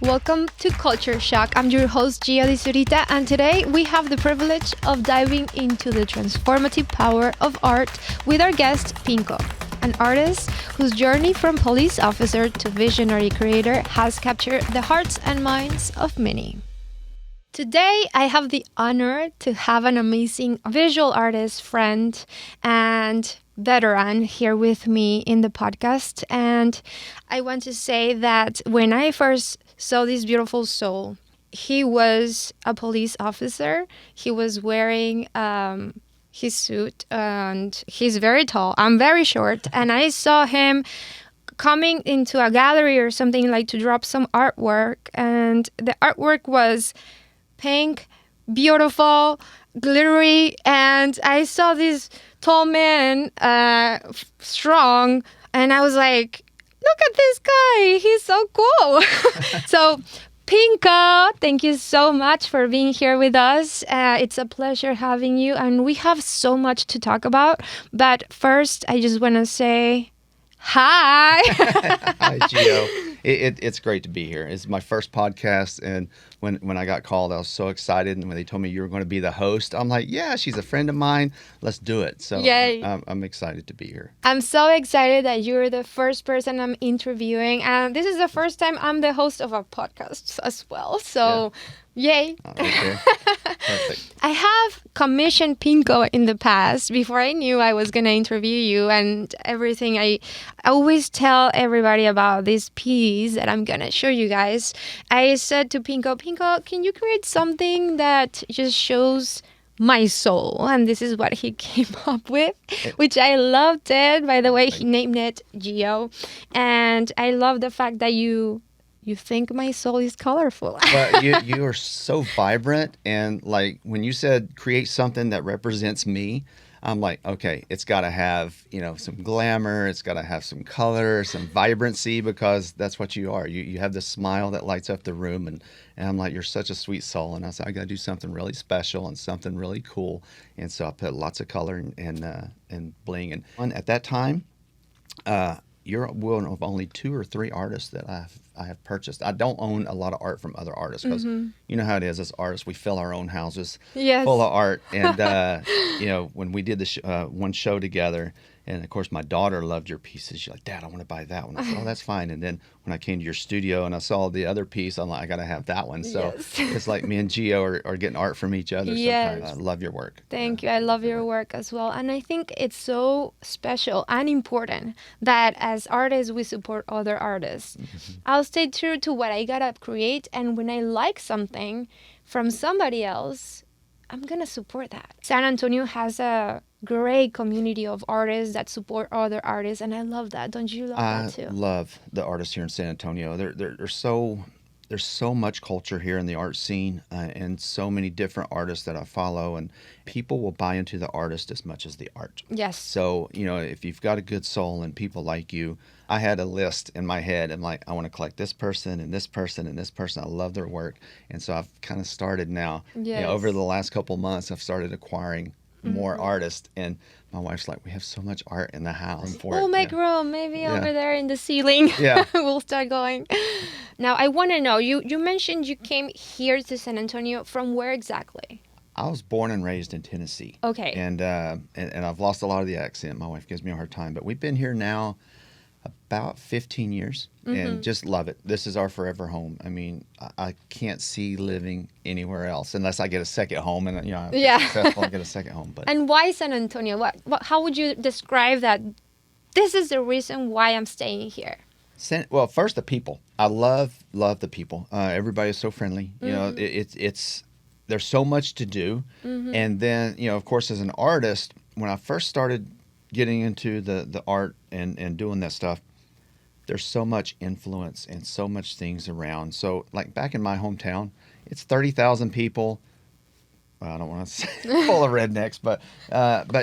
Welcome to Culture Shock. I'm your host, Gio DiZurita, and today we have the privilege of diving into the transformative power of art with our guest, Pynko, an artist whose journey from police officer to visionary creator has captured the hearts and minds of many. Today, I have the honor to have an amazing visual artist friend and veteran here with me in the podcast. And I want to say that when I first saw this beautiful soul, he was a police officer. He was wearing his suit and he's very tall. I'm very short. And I saw him coming into a gallery or something like to drop some artwork. And the artwork was pink, beautiful, glittery, and I saw this tall man, strong, and I was like, look at this guy, he's so cool. So, Pynko, thank you so much for being here with us. It's a pleasure having you, and we have so much to talk about, but first, I just want to say hi. Hi, Gio. It's great to be here. It's my first podcast, and when I got called, I was so excited. And when they told me you were going to be the host, I'm like, yeah, she's a friend of mine. Let's do it. So Yay. I'm excited to be here. I'm so excited that you're the first person I'm interviewing, and this is the first time I'm the host of a podcast as well. So, yay. Okay. Perfect. I have commissioned Pynko in the past before I knew I was going to interview you and everything. I always tell everybody about this piece that I'm going to show you guys. I said to Pynko, can you create something that just shows my soul? And this is what he came up with, which I loved it. By the way, he named it Gio. And I love the fact that you think my soul is colorful. But you are so vibrant, and like when you said create something that represents me, I'm like, okay, it's got to have, some glamour, it's got to have some color, some vibrancy, because that's what you are. You have this smile that lights up the room, and I'm like, you're such a sweet soul. And I said, I got to do something really special and something really cool. And so I put lots of color and bling. And at that time, you're one of only 2 or 3 artists that I have purchased. I don't own a lot of art from other artists because you know how it is as artists. We fill our own houses full of art. And, when we did the one show together, and of course my daughter loved your pieces. She's like, Dad, I want to buy that one. I said, oh, that's fine. And then when I came to your studio and I saw the other piece, I'm like, I got to have that one. So it's like me and Gio are getting art from each other sometimes. I love your work. Thank you. I love your work as well. And I think it's so special and important that as artists, we support other artists. I'll stay true to what I gotta create. And when I like something from somebody else, I'm gonna support that. San Antonio has a great community of artists that support other artists, and I love that. Don't you love that too? I love the artists here in San Antonio. There's so much culture here in the art scene, and so many different artists that I follow, and people will buy into the artist as much as the art. Yes. So, if you've got a good soul and people like you, I had a list in my head. I'm like, I want to collect this person and this person and this person. I love their work. And so I've kind of started now, over the last couple months, I've started acquiring more artists, and my wife's like, we have so much art in the house. We'll make room, maybe over there in the ceiling. Yeah. We'll start going. Now, I want to know, you mentioned you came here to San Antonio. From where exactly? I was born and raised in Tennessee. Okay. And I've lost a lot of the accent. My wife gives me a hard time, but we've been here now about 15 years and just love it. This is our forever home. I mean, I can't see living anywhere else unless I get a second home, and I'm successful and get a second home. But and why San Antonio? What? How would you describe that? This is the reason why I'm staying here. Well, first the people. I love the people. Everybody is so friendly. It's there's so much to do, and then of course as an artist, when I first started getting into the art and doing that stuff, there's so much influence and so much things around. So like back in my hometown, it's 30,000 people. Well, I don't want to say full of rednecks, but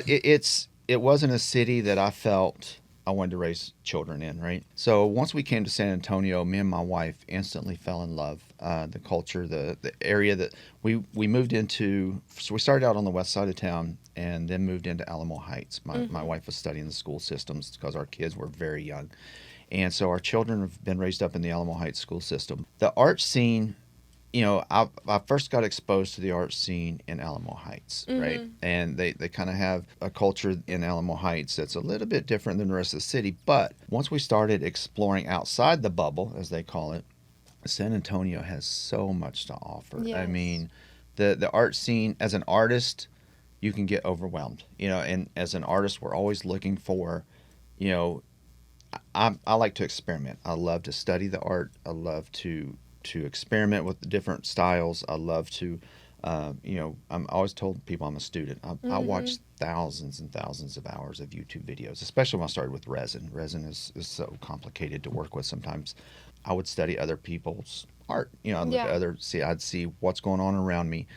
it wasn't a city that I felt I wanted to raise children in, right? So once we came to San Antonio, me and my wife instantly fell in love. The culture, the area that we moved into. So we started out on the west side of town and then moved into Alamo Heights. My wife was studying the school systems because our kids were very young. And so our children have been raised up in the Alamo Heights school system. The art scene, I first got exposed to the art scene in Alamo Heights, right? And they kind of have a culture in Alamo Heights that's a little bit different than the rest of the city. But once we started exploring outside the bubble, as they call it, San Antonio has so much to offer. Yes. I mean, the art scene, as an artist, you can get overwhelmed, and as an artist, we're always looking for, I like to experiment. I love to study the art. I love to experiment with the different styles. I love to, I'm always told people I'm a student. I watch thousands and thousands of hours of YouTube videos, especially when I started with resin. Resin is so complicated to work with sometimes. I would study other people's art. I'd look at I'd see what's going on around me,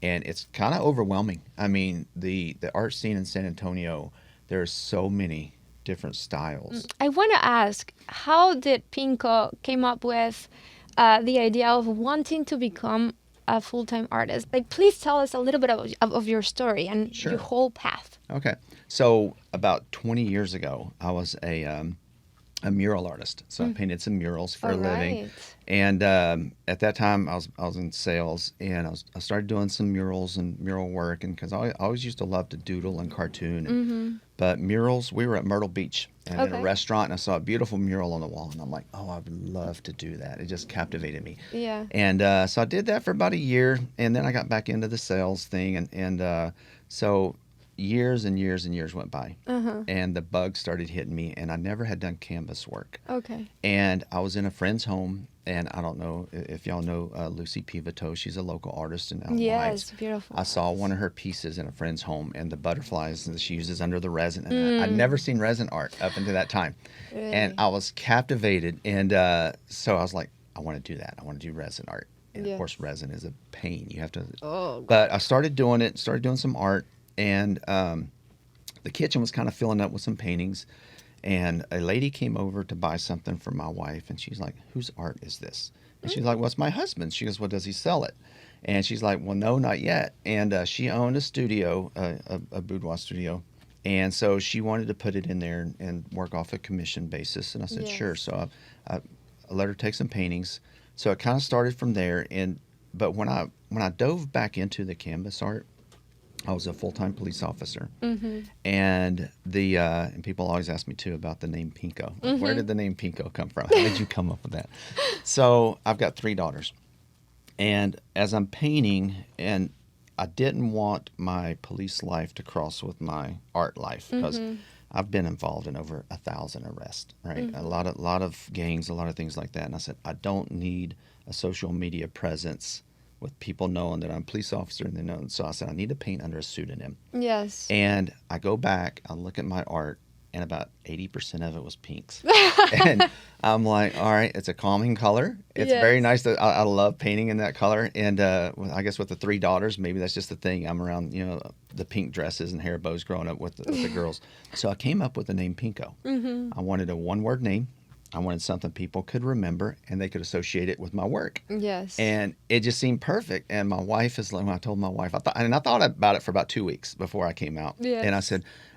and it's kind of overwhelming. I mean, the art scene in San Antonio, there's so many different styles. I want to ask, how did Pynko came up with the idea of wanting to become a full-time artist? Like, please tell us a little bit of your story and Sure. your whole path. Okay. So about 20 years ago, I was a mural artist. So I painted some murals for a living. Right. And at that time, I was in sales, and I started doing some murals and mural work, and because I always used to love to doodle and cartoon. But murals, we were at Myrtle Beach and in a restaurant, and I saw a beautiful mural on the wall, and I'm like, oh, I would love to do that. It just captivated me. Yeah. And so I did that for about a year, and then I got back into the sales thing, and so years and years and years went by, and the bug started hitting me, and I never had done canvas work. Okay. And I was in a friend's home, and I don't know if y'all know Lucy Pivoteau. She's a local artist in Alamo Heights. Yes, beautiful. I saw one of her pieces in a friend's home, and the butterflies that she uses under the resin. And I'd never seen resin art up until that time. Really? And I was captivated. And so I was like, I want to do that. I want to do resin art. And Yeah. of course, resin is a pain. You have to. Oh. But I started doing it, started doing some art. And the kitchen was kind of filling up with some paintings. And a lady came over to buy something for my wife, and she's like, whose art is this? And she's like, well, it's my husband's. She goes, well, does he sell it? And she's like, well, no, not yet. And she owned a studio, a boudoir studio. And so she wanted to put it in there and work off a commission basis. And I said, Yes. sure. So I let her take some paintings. So it kind of started from there. But when I dove back into the canvas art, I was a full-time police officer, and and people always ask me too about the name Pynko. Like, where did the name Pynko come from? How did you come up with that? So I've got 3 daughters, and as I'm painting, and I didn't want my police life to cross with my art life, because I've been involved in over 1,000 arrests, right? A lot of gangs, a lot of things like that. And I said, I don't need a social media presence with people knowing that I'm a police officer, and they know. So I said, I need to paint under a pseudonym. Yes. And I go back, I look at my art, and about 80% of it was pinks. And I'm like, all right, it's a calming color. It's very nice. I love painting in that color. And I guess with the 3 daughters, maybe that's just the thing. I'm around, the pink dresses and hair bows growing up with the girls. So I came up with the name Pynko. I wanted a one-word name. I wanted something people could remember and they could associate it with my work. Yes. And it just seemed perfect. And my wife is like, when I told my wife, I thought about it for about 2 weeks before I came out. Yes. And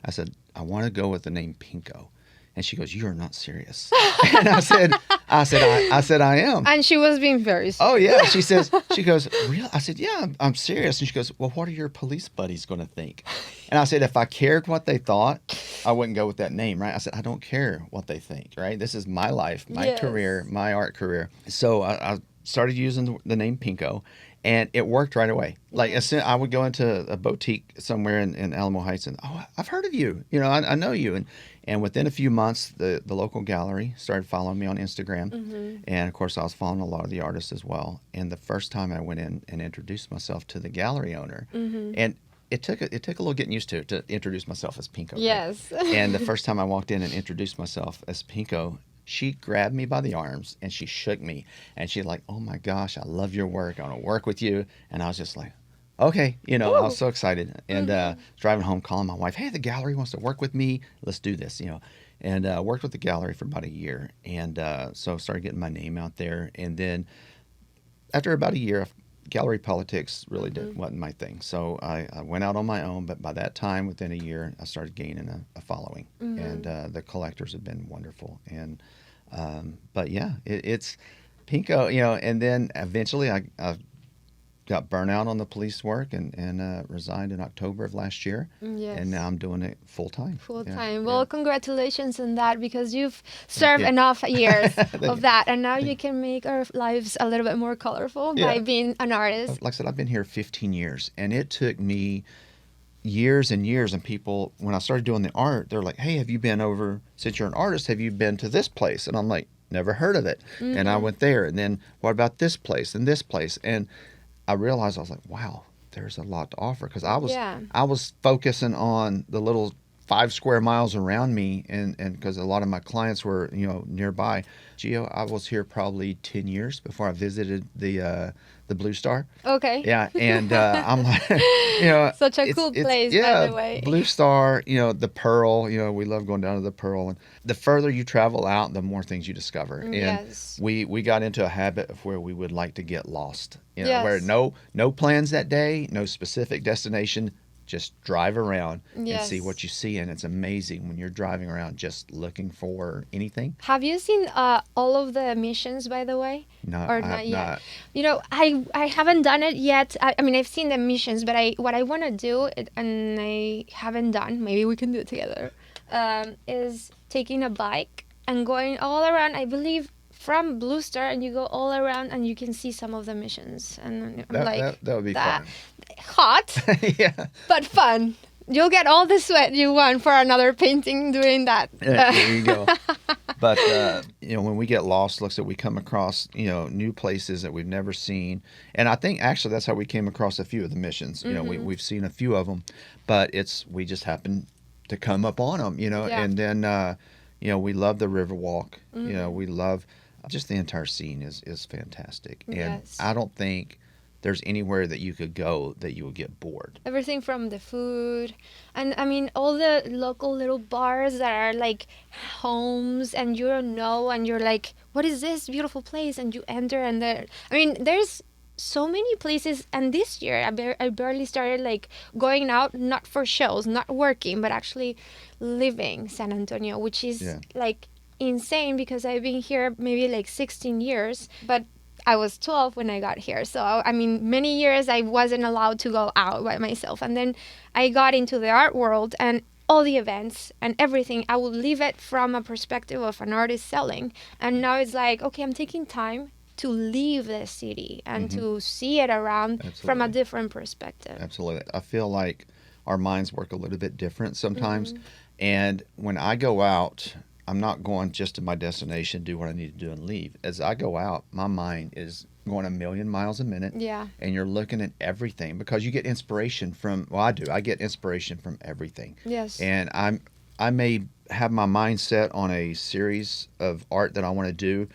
I said, I want to go with the name Pynko. And she goes, "You're not serious." And I said, I am. And she was being very serious. Oh yeah. She goes, "Real?" I said, "Yeah, I'm serious." And she goes, "Well, what are your police buddies going to think?" And I said, "If I cared what they thought, I wouldn't go with that name, right?" I said, "I don't care what they think, right? This is my life, my career, my art career." So I started using the name Pynko, and it worked right away. Like, as soon I would go into a boutique somewhere in Alamo Heights, and I've heard of you. I know you. And within a few months, the local gallery started following me on Instagram. And of course, I was following a lot of the artists as well. And the first time I went in and introduced myself to the gallery owner, and it took a little getting used to introduce myself as Pynko. Yes. Right? And the first time I walked in and introduced myself as Pynko, she grabbed me by the arms and she shook me. And she's like, "Oh my gosh, I love your work. I want to work with you." And I was just like, okay, I was so excited. And driving home, calling my wife, "Hey, the gallery wants to work with me. Let's do this," And worked with the gallery for about a year. And so started getting my name out there. And then after about a year, gallery politics really wasn't my thing. So I went out on my own. But by that time, within a year, I started gaining a following. And the collectors have been wonderful. And But yeah, it's Pynko, and then eventually I got burnout on the police work and resigned in October of last year. Yes. And now I'm doing it full time. Full Yeah, time. Well, yeah. congratulations on that because you've served you. enough years Thank of you. that, and now you can make our lives a little bit more colorful by Yeah. being an artist. Like I said, I've been here 15 years, and it took me years and years. And people, when I started doing the art, they're like, "Hey, have you been over? Since you're an artist, have you been to this place?" And I'm like, "Never heard of it." And I went there, and then what about this place and this place? And I realized I was like, "Wow, there's a lot to offer." Because Yeah. I was focusing on the little 5 square miles around me, and because a lot of my clients were nearby. Gio, I was here probably 10 years before I visited the Blue Star. Okay. Yeah, and I'm like, Such a cool place, yeah, by the way. Blue Star, the Pearl, we love going down to the Pearl, and the further you travel out, the more things you discover. And Yes. we got into a habit of where we would like to get lost, Yes. where no plans that day, no specific destination. Just drive around and see Yes. what you see, and it's amazing when you're driving around just looking for anything. Have you seen all of the missions, by the way? No, Or I not have yet? not. I haven't done it yet. I mean, I've seen the missions, but what I want to do, and I haven't done, maybe we can do it together, is taking a bike and going all around, I believe, from Blue Star, and you go all around and you can see some of the missions. And I'm like, That would be that- fun. hot, Yeah. but fun. You'll get all the sweat you want for another painting doing that. There you go. But when we get lost, looks like we come across new places that we've never seen, and I think actually that's how we came across a few of the missions. We've seen a few of them, but we just happened to come up on them. Yeah. And then we love the Riverwalk. We love just the entire scene is fantastic, and Yes. I don't think there's anywhere that you could go that you would get bored. Everything from the food, and I mean all the local little bars that are like homes, and you don't know, and you're like, what is this beautiful place? And you enter, and there's so many places. And this year I barely started like going out, not for shows, not working, but actually living San Antonio, which is Yeah. like insane because I've been here maybe like 16 years, but I was 12 when I got here. So, I mean, many years I wasn't allowed to go out by myself. And then I got into the art world, and all the events and everything, I would leave it from a perspective of an artist selling. And now it's like, okay, I'm taking time to leave the city and to see it around from a Absolutely. different perspective. Absolutely. I feel like our minds work a little bit different sometimes. And when I go out, I'm not going just to my destination, do what I need to do, and leave. As I go out, my mind is going a million miles a minute. Yeah. And you're looking at everything because you get inspiration from, well, I do. I get inspiration from everything. Yes. And I may have my mind set on a series of art that I want to do,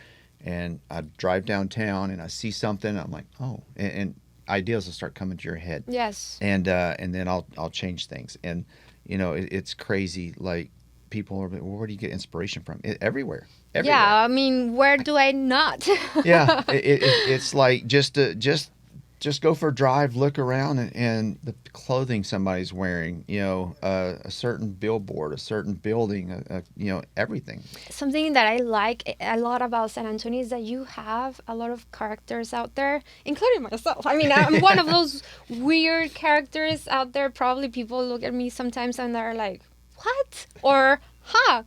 and I drive downtown and I see something, and I'm like, oh, and ideas will start coming to your head. Yes. And then I'll change things. And it's crazy. Like, people are, well, where do you get inspiration from? Everywhere. Yeah, I mean, where do I not? Yeah, it's like just go for a drive, look around, and the clothing somebody's wearing, a certain billboard, a certain building, everything. Something that I like a lot about San Antonio is that you have a lot of characters out there, including myself. I mean, I'm one of those weird characters out there. Probably people look at me sometimes and they're like, what? Or,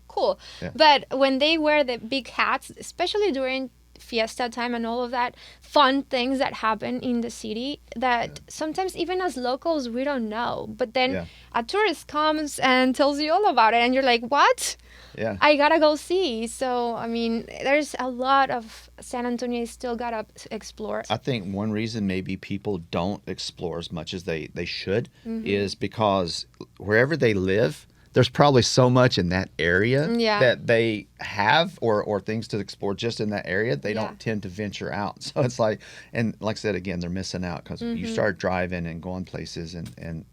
cool. Yeah. But when they wear the big hats, especially during fiesta time and all of that fun things that happen in the city that sometimes even as locals we don't know, but then a tourist comes and tells you all about it and you're like, what? Yeah. I gotta go see. So I mean, there's a lot of San Antonio you still gotta explore. I think one reason maybe people don't explore as much as they should is because wherever they live, there's probably so much in that area that they have or things to explore just in that area. They don't tend to venture out. So it's like, and like I said, again, they're missing out because you start driving and going places and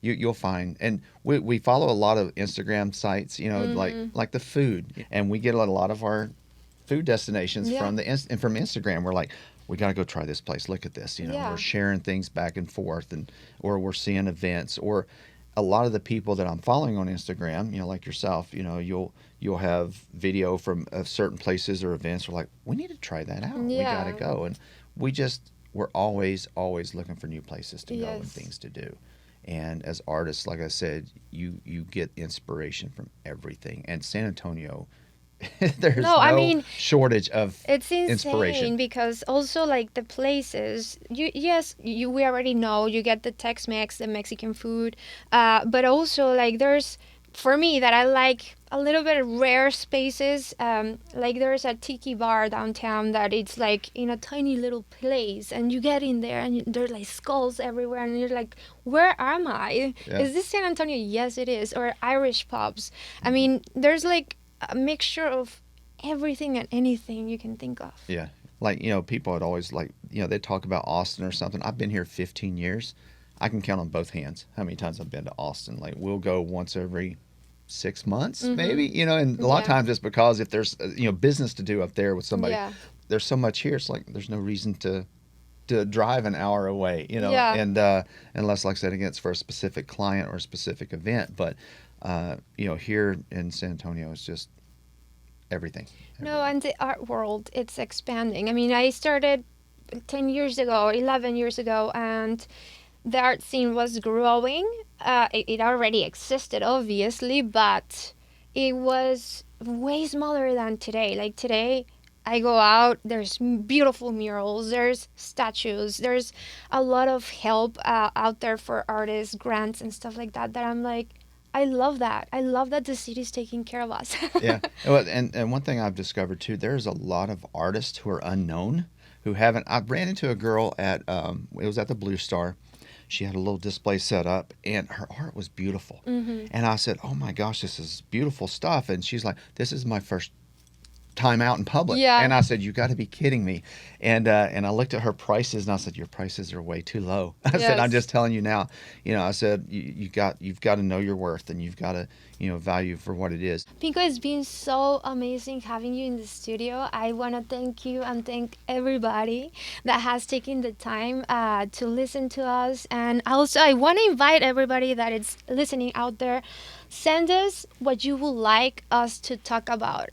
you'll find, and we follow a lot of Instagram sites, like the food, and we get a lot of our food destinations from from Instagram. We're like, we got to go try this place. Look at this. We're sharing things back and forth, or we're seeing events, a lot of the people that I'm following on Instagram, like yourself, you'll have video from certain places or events. We're like, we need to try that out. We got to Yeah. go, and we're always looking for new places to go and Yes. things to do. And as artists, like I said, you get inspiration from everything. And San Antonio, there's No, I no mean, shortage of it's inspiration. insane because also like the places you yes you we already know you get the Tex-Mex, the Mexican food, but also like there's for me that I like a little bit of rare spaces. Like there's a tiki bar downtown that it's like in a tiny little place, and you get in there and there's like skulls everywhere, and you're like, where am I? Yeah. Is this San Antonio? Yes, it is. Or Irish pubs. I mean, there's like a mixture of everything and anything you can think of. Yeah. Like, people would always they talk about Austin or something. I've been here 15 years. I can count on both hands how many times I've been to Austin. Like, we'll go once every 6 months, maybe, and a lot of Yeah. times it's because if there's, business to do up there with somebody, Yeah. there's so much here. It's like, there's no reason to drive an hour away, Yeah. and unless, like I said, again, it's for a specific client or a specific event. But, here in San Antonio, it's just everything. No, and the art world, it's expanding. I mean, I started 10 years ago, 11 years ago, and the art scene was growing. It already existed, obviously, but it was way smaller than today. Like today, I go out, there's beautiful murals, there's statues, there's a lot of help out there for artists, grants, and stuff like that. That I'm like, I love that. I love that the city's taking care of us. Yeah. Well, and one thing I've discovered too, there's a lot of artists who are unknown who haven't. I ran into a girl at it was at the Blue Star. She had a little display set up, and her art was beautiful. And I said, "Oh my gosh, this is beautiful stuff." And she's like, "This is my first time out in public." Yeah. And I said, "You got to be kidding me." And I looked at her prices, and I said, "Your prices are way too low." I said, "I'm Yes. just telling you now." I said, you've got to know your worth, and you've got to value for what it is. Pynko, it's been so amazing having you in the studio. I want to thank you and thank everybody that has taken the time to listen to us. And also, I want to invite everybody that is listening out there. Send us what you would like us to talk about.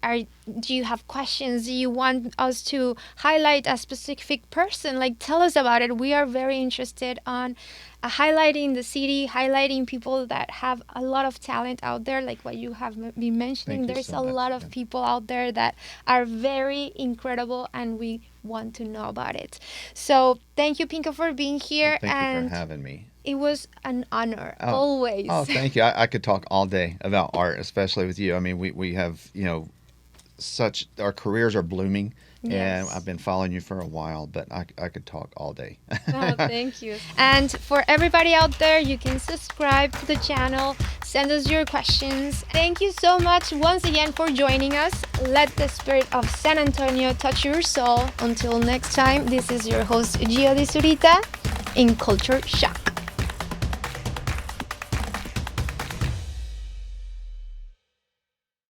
Do you have questions? Do you want us to highlight a specific person? Like, tell us about it. We are very interested on highlighting the city, highlighting people that have a lot of talent out there, like what you have been mentioning. Thank you There's so a much. lot of Yeah. people out there that are very incredible, and we want to know about it. So, thank you, Pynko, for being here. Thank you and for having me. it was an honor, Oh. always. Oh, thank you. I could talk all day about art, especially with you. I mean, we have, our careers are blooming, and Yes. I've been following you for a while, but I could talk all day. Oh, thank you. And for everybody out there, you can subscribe to the channel, send us your questions. Thank you so much once again for joining us. Let the spirit of San Antonio touch your soul. Until next time, this is your host, Gio DiZurita, in Culture Shock.